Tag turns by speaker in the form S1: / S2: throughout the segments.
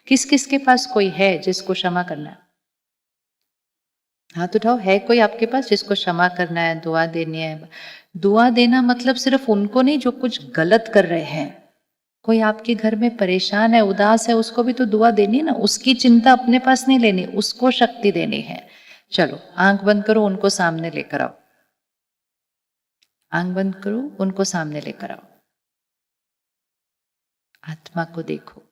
S1: किस किस के पास कोई है जिसको क्षमा करना है? हाथ उठाओ। है कोई आपके पास जिसको क्षमा करना है, दुआ देनी है? दुआ देना मतलब सिर्फ उनको नहीं जो कुछ गलत कर रहे हैं। कोई आपके घर में परेशान है, उदास है, उसको भी तो दुआ देनी है ना। उसकी चिंता अपने पास नहीं लेनी, उसको शक्ति देनी है। चलो आंख बंद करो, उनको सामने लेकर आओ। आंख बंद करो, उनको सामने लेकर आओ। आत्मा को देखो।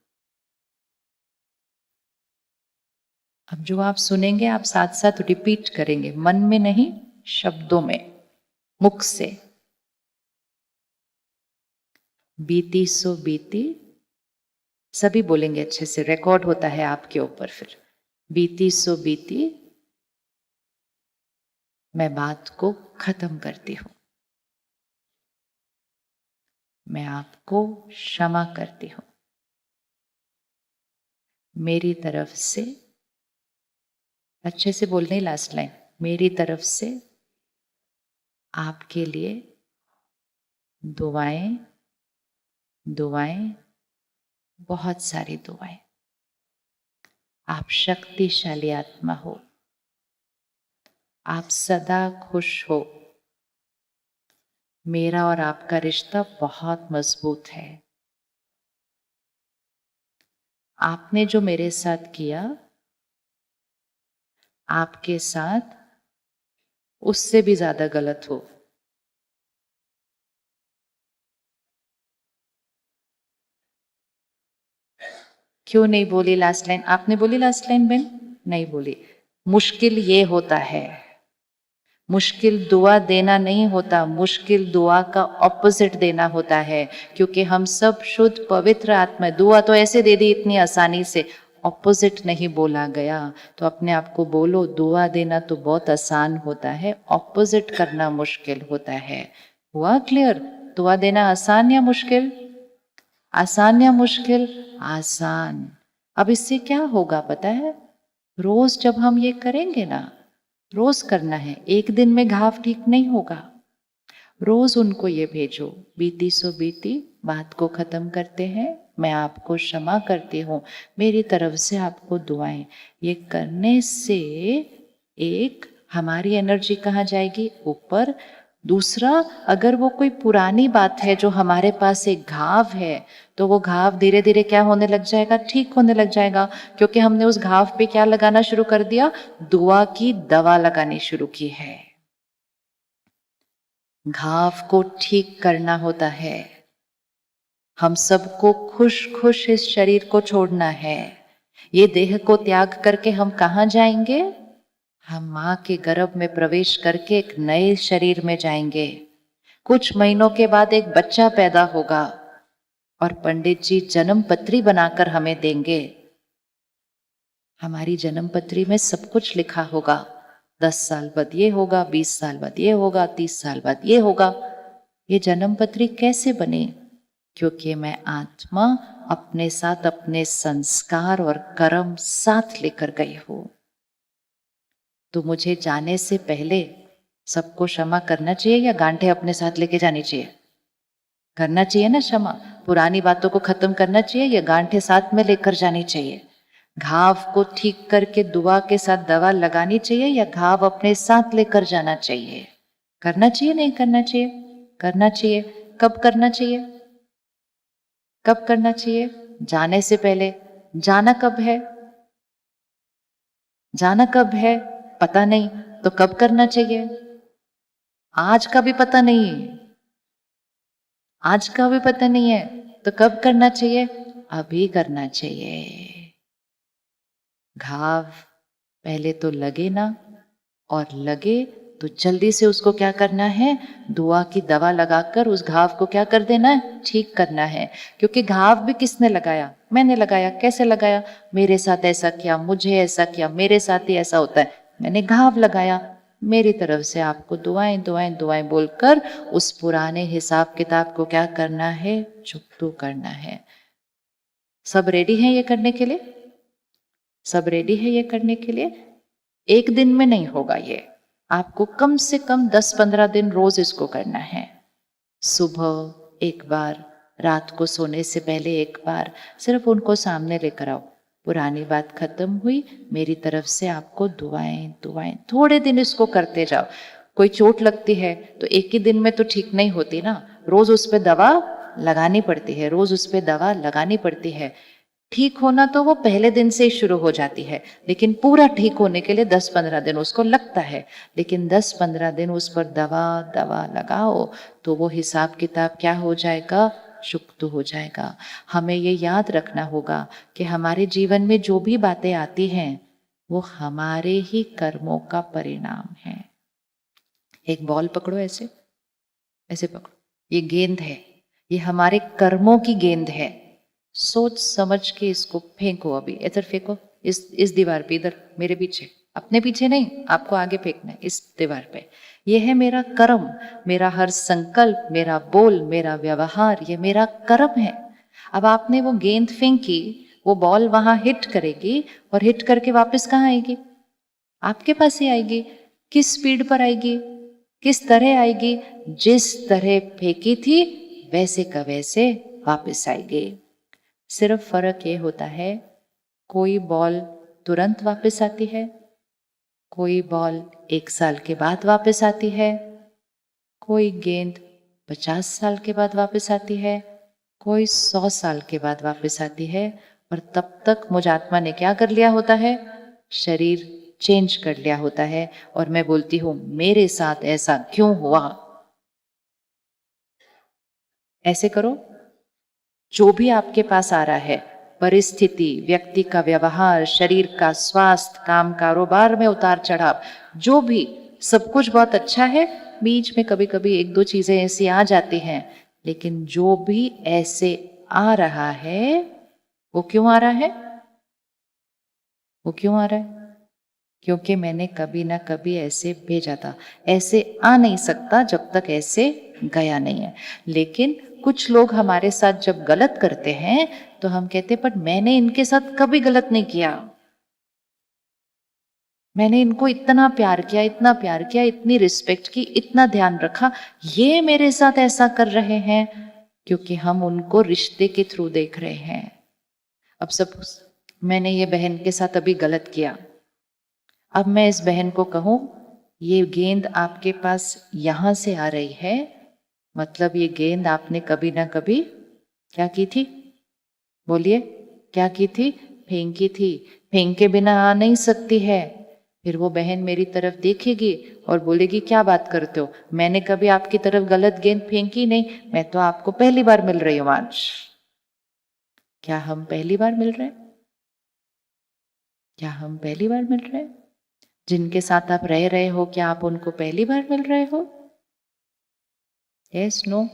S1: अब जो आप सुनेंगे आप साथ साथ रिपीट करेंगे, मन में नहीं, शब्दों में, मुख से। बीती सो बीती, सभी बोलेंगे अच्छे से, रिकॉर्ड होता है आपके ऊपर फिर। बीती सो बीती, मैं बात को खत्म करती हूं। मैं आपको क्षमा करती हूं। मेरी तरफ से, अच्छे से बोलने, लास्ट लाइन, मेरी तरफ से आपके लिए दुआएं, दुआएं, बहुत सारी दुआएं। आप शक्तिशाली आत्मा हो। आप सदा खुश हो। मेरा और आपका रिश्ता बहुत मजबूत है। आपने जो मेरे साथ किया, आपके साथ उससे भी ज्यादा गलत हो। क्यों नहीं बोली लास्ट लाइन? आपने बोली लास्ट लाइन बहन? नहीं बोली। मुश्किल ये होता है, मुश्किल दुआ देना नहीं होता, मुश्किल दुआ का ऑपोजिट देना होता है। क्योंकि हम सब शुद्ध पवित्र आत्मा। दुआ तो ऐसे दे दी इतनी आसानी से, ऑपोजिट नहीं बोला गया। तो अपने आप को बोलो, दुआ देना तो बहुत आसान होता है, ऑपोजिट करना मुश्किल होता है। हुआ क्लियर? दुआ देना आसान या मुश्किल? आसान या मुश्किल? आसान। अब इससे क्या होगा पता है? रोज जब हम ये करेंगे ना, रोज करना है, एक दिन में घाव ठीक नहीं होगा। रोज उनको ये भेजो, बीती सो बीती, बात को खत्म करते हैं, मैं आपको क्षमा करती हूँ, मेरी तरफ से आपको दुआएं। ये करने से एक, हमारी एनर्जी कहाँ जाएगी? ऊपर। दूसरा, अगर वो कोई पुरानी बात है जो हमारे पास एक घाव है, तो वो घाव धीरे धीरे क्या होने लग जाएगा? ठीक होने लग जाएगा। क्योंकि हमने उस घाव पे क्या लगाना शुरू कर दिया? दुआ की दवा लगानी शुरू की है। घाव को ठीक करना होता है। हम सबको खुश खुश इस शरीर को छोड़ना है। ये देह को त्याग करके हम कहाँ जाएंगे? हम माँ के गर्भ में प्रवेश करके एक नए शरीर में जाएंगे। कुछ महीनों के बाद एक बच्चा पैदा होगा और पंडित जी जन्म पत्री बनाकर हमें देंगे। हमारी जन्म पत्री में सब कुछ लिखा होगा। 10 साल बाद ये होगा, 20 साल बाद ये होगा, 30 साल बाद ये होगा। ये जन्म पत्री कैसे बनी? क्योंकि मैं आत्मा अपने साथ अपने संस्कार और कर्म साथ लेकर गई हूं। तो मुझे जाने से पहले सबको क्षमा करना चाहिए या गांठें अपने साथ लेके जानी चाहिए? करना चाहिए ना क्षमा। पुरानी बातों को खत्म करना चाहिए या गांठें साथ में लेकर जानी चाहिए? घाव को ठीक करके दुआ के साथ दवा लगानी चाहिए या घाव अपने साथ लेकर जाना चाहिए? करना चाहिए नहीं करना चाहिए? करना चाहिए। कब करना चाहिए? कब करना चाहिए? जाने से पहले। जाना कब है? जाना कब है पता नहीं, तो कब करना चाहिए? आज का भी पता नहीं है। आज का भी पता नहीं है, तो कब करना चाहिए? अभी करना चाहिए। घाव पहले तो लगे ना, और लगे तो जल्दी से उसको क्या करना है? दुआ की दवा लगाकर उस घाव को क्या कर देना है? ठीक करना है। क्योंकि घाव भी किसने लगाया? मैंने लगाया। कैसे लगाया? मेरे साथ ऐसा किया, मुझे ऐसा किया, मेरे साथ ही ऐसा होता है, मैंने घाव लगाया। मेरी तरफ से आपको दुआएं दुआएं दुआएं बोलकर उस पुराने हिसाब किताब को क्या करना है? चुकतू करना है। सब रेडी हैं ये करने के लिए? सब रेडी है ये करने के लिए? एक दिन में नहीं होगा ये, आपको कम से कम 10-15 दिन रोज इसको करना है। सुबह एक बार, रात को सोने से पहले एक बार, सिर्फ उनको सामने लेकर आओ। पुरानी बात खत्म हुई, मेरी तरफ से आपको दुआएं दुआएं। थोड़े दिन इसको करते जाओ। कोई चोट लगती है तो एक ही दिन में तो ठीक नहीं होती ना, रोज उस पर दवा लगानी पड़ती है, रोज उस पर दवा लगानी पड़ती है। ठीक होना तो वो पहले दिन से ही शुरू हो जाती है, लेकिन पूरा ठीक होने के लिए 10-15 दिन उसको लगता है। लेकिन 10-15 दिन उस पर दवा दवा लगाओ तो वो हिसाब किताब क्या हो जाएगा, शुक्त हो जाएगा। हमें ये याद रखना होगा कि हमारे जीवन में जो भी बातें आती हैं वो हमारे ही कर्मों का परिणाम है। एक बॉल पकड़ो, ऐसे ऐसे पकड़ो, ये गेंद है, ये हमारे कर्मों की गेंद है। सोच समझ के इसको फेंको, अभी इधर फेंको, इस दीवार पे, इधर मेरे पीछे, अपने पीछे नहीं, आपको आगे फेंकना है, इस दीवार पे। ये है मेरा कर्म, मेरा हर संकल्प, मेरा बोल, मेरा व्यवहार, ये मेरा कर्म है। अब आपने वो गेंद फेंकी, वो बॉल वहां हिट करेगी और हिट करके वापस कहाँ आएगी, आपके पास ही आएगी। किस स्पीड पर आएगी, किस तरह आएगी, जिस तरह फेंकी थी वैसे का वैसे वापस आएगी। सिर्फ फर्क ये होता है, कोई बॉल तुरंत वापस आती है, कोई बॉल 1 साल के बाद वापस आती है, कोई गेंद 50 साल के बाद वापस आती है, कोई 100 साल के बाद वापस आती है। और तब तक मुझ आत्मा ने क्या कर लिया होता है, शरीर चेंज कर लिया होता है। और मैं बोलती हूं, मेरे साथ ऐसा क्यों हुआ। ऐसे करो, जो भी आपके पास आ रहा है, परिस्थिति, व्यक्ति का व्यवहार, शरीर का स्वास्थ्य, काम कारोबार में उतार चढ़ाव, जो भी, सब कुछ बहुत अच्छा है। बीच में कभी कभी 1-2 चीजें ऐसी आ जाती हैं, लेकिन जो भी ऐसे आ रहा है वो क्यों आ रहा है, वो क्यों आ रहा है, क्योंकि मैंने कभी ना कभी ऐसे भेजा था। ऐसे आ नहीं सकता जब तक ऐसे गया नहीं है। लेकिन कुछ लोग हमारे साथ जब गलत करते हैं तो हम कहते, पर मैंने इनके साथ कभी गलत नहीं किया, मैंने इनको इतना प्यार किया, इतना प्यार किया, इतनी रिस्पेक्ट की, इतना ध्यान रखा, ये मेरे साथ ऐसा कर रहे हैं। क्योंकि हम उनको रिश्ते के थ्रू देख रहे हैं। अब सपोज मैंने ये बहन के साथ अभी गलत किया, अब मैं इस बहन को कहूं, ये गेंद आपके पास यहां से आ रही है, मतलब ये गेंद आपने कभी ना कभी क्या की थी, बोलिए क्या की थी, फेंकी थी। फेंक के बिना आ नहीं सकती है। फिर वो बहन मेरी तरफ देखेगी और बोलेगी, क्या बात करते हो, मैंने कभी आपकी तरफ गलत गेंद फेंकी नहीं, मैं तो आपको पहली बार मिल रही हूं आज। क्या हम पहली बार मिल रहे हैं, क्या हम पहली बार मिल रहे हैं। जिनके साथ आप रह रहे हो, क्या आप उनको पहली बार मिल रहे हो, यस नो,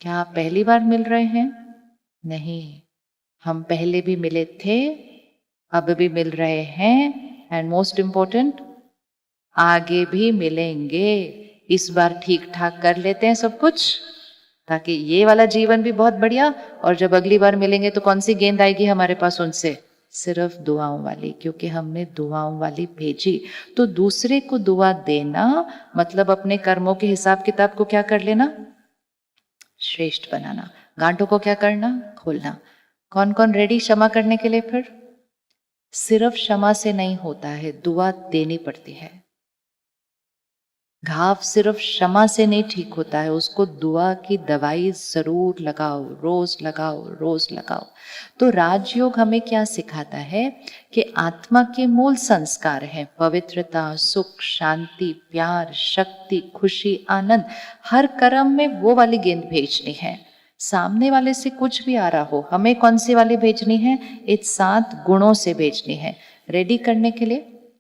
S1: क्या आप पहली बार मिल रहे हैं, नहीं, हम पहले भी मिले थे, अब भी मिल रहे हैं, एंड मोस्ट इंपॉर्टेंट आगे भी मिलेंगे। इस बार ठीक ठाक कर लेते हैं सब कुछ, ताकि ये वाला जीवन भी बहुत बढ़िया, और जब अगली बार मिलेंगे तो कौन सी गेंद आएगी हमारे पास उनसे, सिर्फ दुआओं वाली, क्योंकि हमने दुआओं वाली भेजी। तो दूसरे को दुआ देना मतलब अपने कर्मों के हिसाब किताब को क्या कर लेना, श्रेष्ठ बनाना। गांठों को क्या करना, खोलना। कौन कौन रेडी क्षमा करने के लिए। फिर सिर्फ क्षमा से नहीं होता है, दुआ देनी पड़ती है। घाव सिर्फ क्षमा से नहीं ठीक होता है, उसको दुआ की दवाई जरूर लगाओ, रोज लगाओ, रोज लगाओ। तो राजयोग हमें क्या सिखाता है कि आत्मा के मूल संस्कार हैं पवित्रता, सुख, शांति, प्यार, शक्ति, खुशी, आनंद। हर कर्म में वो वाली गेंद भेजनी है। सामने वाले से कुछ भी आ रहा हो, हमें कौन सी वाली भेजनी है, इस 7 गुणों से भेजनी है। रेडी करने के लिए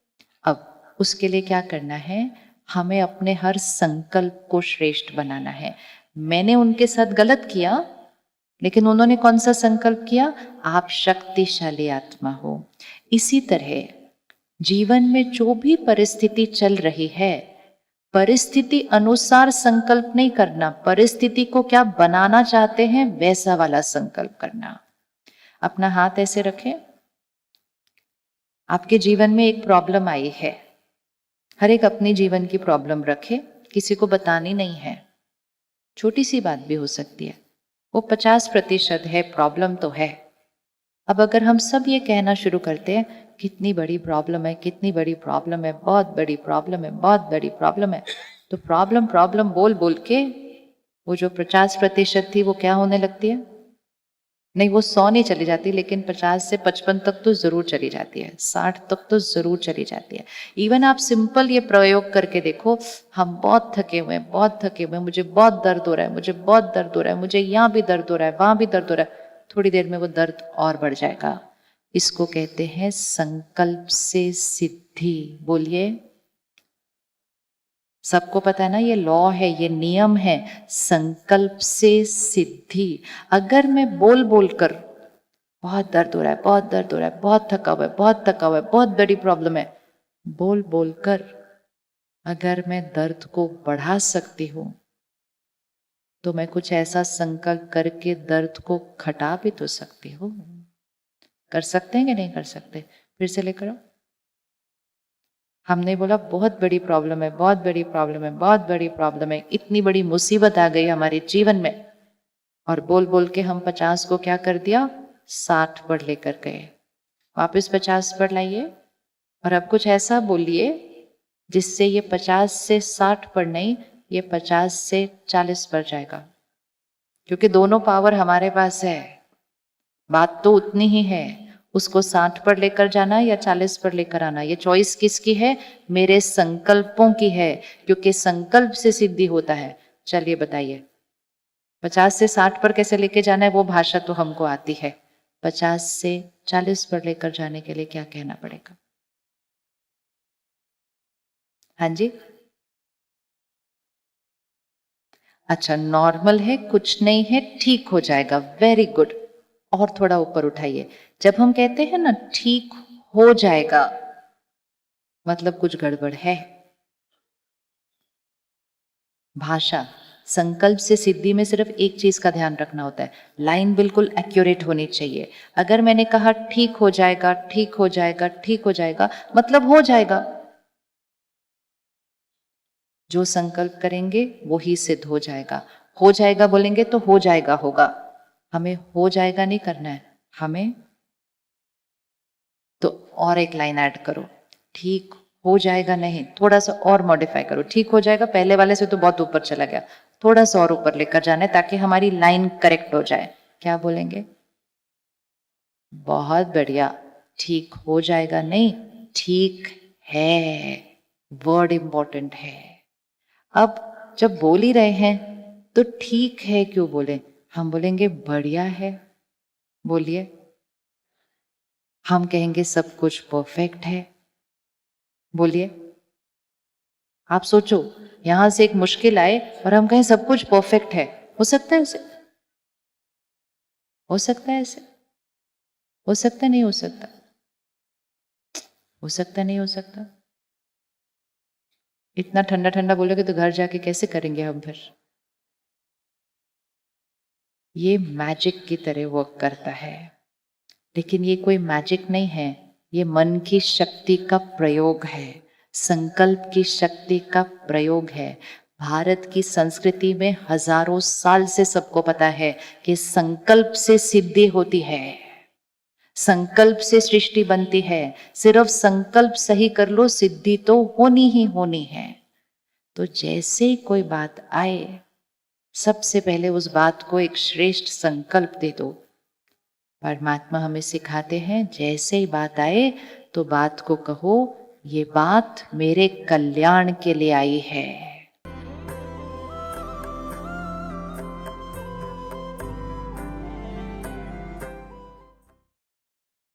S1: अब उसके लिए क्या करना है, हमें अपने हर संकल्प को श्रेष्ठ बनाना है। मैंने उनके साथ गलत किया, लेकिन उन्होंने कौन सा संकल्प किया, आप शक्तिशाली आत्मा हो। इसी तरह जीवन में जो भी परिस्थिति चल रही है, परिस्थिति अनुसार संकल्प नहीं करना, परिस्थिति को क्या बनाना चाहते हैं वैसा वाला संकल्प करना। अपना हाथ ऐसे रखें, आपके जीवन में एक प्रॉब्लम आई है, हर एक अपनी जीवन की प्रॉब्लम रखे, किसी को बतानी नहीं है, छोटी सी बात भी हो सकती है, वो 50% है, प्रॉब्लम तो है। अब अगर हम सब ये कहना शुरू करते हैं कितनी बड़ी प्रॉब्लम है, कितनी बड़ी प्रॉब्लम है, बहुत बड़ी प्रॉब्लम है, बहुत बड़ी प्रॉब्लम है, तो प्रॉब्लम प्रॉब्लम बोल बोल के वो जो 50% थी वो क्या होने लगती है? नहीं, वो 100 नहीं चली जाती, लेकिन 50 से 55 तक तो जरूर चली जाती है, 60 तक तो जरूर चली जाती है। इवन आप सिंपल ये प्रयोग करके देखो, हम बहुत थके हुए हैं, बहुत थके हुए हैं, मुझे बहुत दर्द हो रहा है, मुझे बहुत दर्द हो रहा है, मुझे यहाँ भी दर्द हो रहा है, वहां भी दर्द हो रहा है, थोड़ी देर में वो दर्द और बढ़ जाएगा। इसको कहते हैं संकल्प से सिद्धि। बोलिए। सबको पता है ना, ये लॉ है, ये नियम है, संकल्प से सिद्धि। अगर मैं बोल बोल कर बहुत दर्द हो रहा है, बहुत दर्द हो रहा है, बहुत थका हुआ है, बहुत थका हुआ है, बहुत बड़ी प्रॉब्लम है, बोल बोल कर अगर मैं दर्द को बढ़ा सकती हूं, तो मैं कुछ ऐसा संकल्प करके दर्द को घटा भी तो सकती हूँ। कर सकते हैं कि नहीं कर सकते? फिर से लेकर आओ। हमने बोला बहुत बड़ी प्रॉब्लम है, बहुत बड़ी प्रॉब्लम है, बहुत बड़ी प्रॉब्लम है, इतनी बड़ी मुसीबत आ गई हमारे जीवन में, और बोल बोल के हम 50 को क्या कर दिया? 60 पर लेकर गए। वापस 50 पर लाइए, और अब कुछ ऐसा बोलिए जिससे ये 50 से 60 पर नहीं, ये 50 से 40 पर जाएगा, क्योंकि दोनों पावर हमारे पास है। बात तो उतनी ही है, उसको 60 पर लेकर जाना या 40 पर लेकर आना, ये चॉइस किसकी है? मेरे संकल्पों की है, क्योंकि संकल्प से सिद्धि होता है। चलिए बताइए, 50 से 60 पर कैसे लेके जाना है? वो भाषा तो हमको आती है। 50 से 40 पर लेकर जाने के लिए क्या कहना पड़ेगा? हाँ जी। अच्छा, नॉर्मल है, कुछ नहीं है, ठीक हो जाएगा, वेरी गुड। और थोड़ा ऊपर उठाइए। जब हम कहते हैं ना ठीक हो जाएगा, मतलब कुछ गड़बड़ है। भाषा, संकल्प से सिद्धि में सिर्फ एक चीज का ध्यान रखना होता है, लाइन बिल्कुल एक्यूरेट होनी चाहिए। अगर मैंने कहा ठीक हो जाएगा, ठीक हो जाएगा, ठीक हो जाएगा, मतलब हो जाएगा। जो संकल्प करेंगे वो ही सिद्ध हो जाएगा। हो जाएगा बोलेंगे तो हो जाएगा होगा। हमें हो जाएगा नहीं करना है, हमें तो और एक लाइन ऐड करो, ठीक हो जाएगा नहीं, थोड़ा सा और मॉडिफाई करो। ठीक हो जाएगा पहले वाले से तो बहुत ऊपर चला गया, थोड़ा सा और ऊपर लेकर जाना है ताकि हमारी लाइन करेक्ट हो जाए। क्या बोलेंगे? बहुत बढ़िया। ठीक हो जाएगा नहीं, ठीक है, वर्ड इंपॉर्टेंट है। अब जब बोल ही रहे हैं तो ठीक है क्यों बोले? हम बोलेंगे बढ़िया है। बोलिए। हम कहेंगे सब कुछ परफेक्ट है। बोलिए। आप सोचो, यहां से एक मुश्किल आए और हम कहें सब कुछ परफेक्ट है, हो सकता है ऐसे? हो सकता है ऐसे? हो सकता नहीं हो सकता? हो सकता नहीं हो सकता? इतना ठंडा ठंडा बोलोगे तो घर जाके कैसे करेंगे हम फिर? ये मैजिक की तरह वर्क करता है, लेकिन ये कोई मैजिक नहीं है, ये मन की शक्ति का प्रयोग है, संकल्प की शक्ति का प्रयोग है। भारत की संस्कृति में हजारों साल से सबको पता है कि संकल्प से सिद्धि होती है, संकल्प से सृष्टि बनती है। सिर्फ संकल्प सही कर लो, सिद्धि तो होनी ही होनी है। तो जैसे ही कोई बात आए, सबसे पहले उस बात को एक श्रेष्ठ संकल्प दे दो। परमात्मा हमें सिखाते हैं, जैसे ही बात आए तो बात को कहो, ये बात मेरे कल्याण के लिए आई है।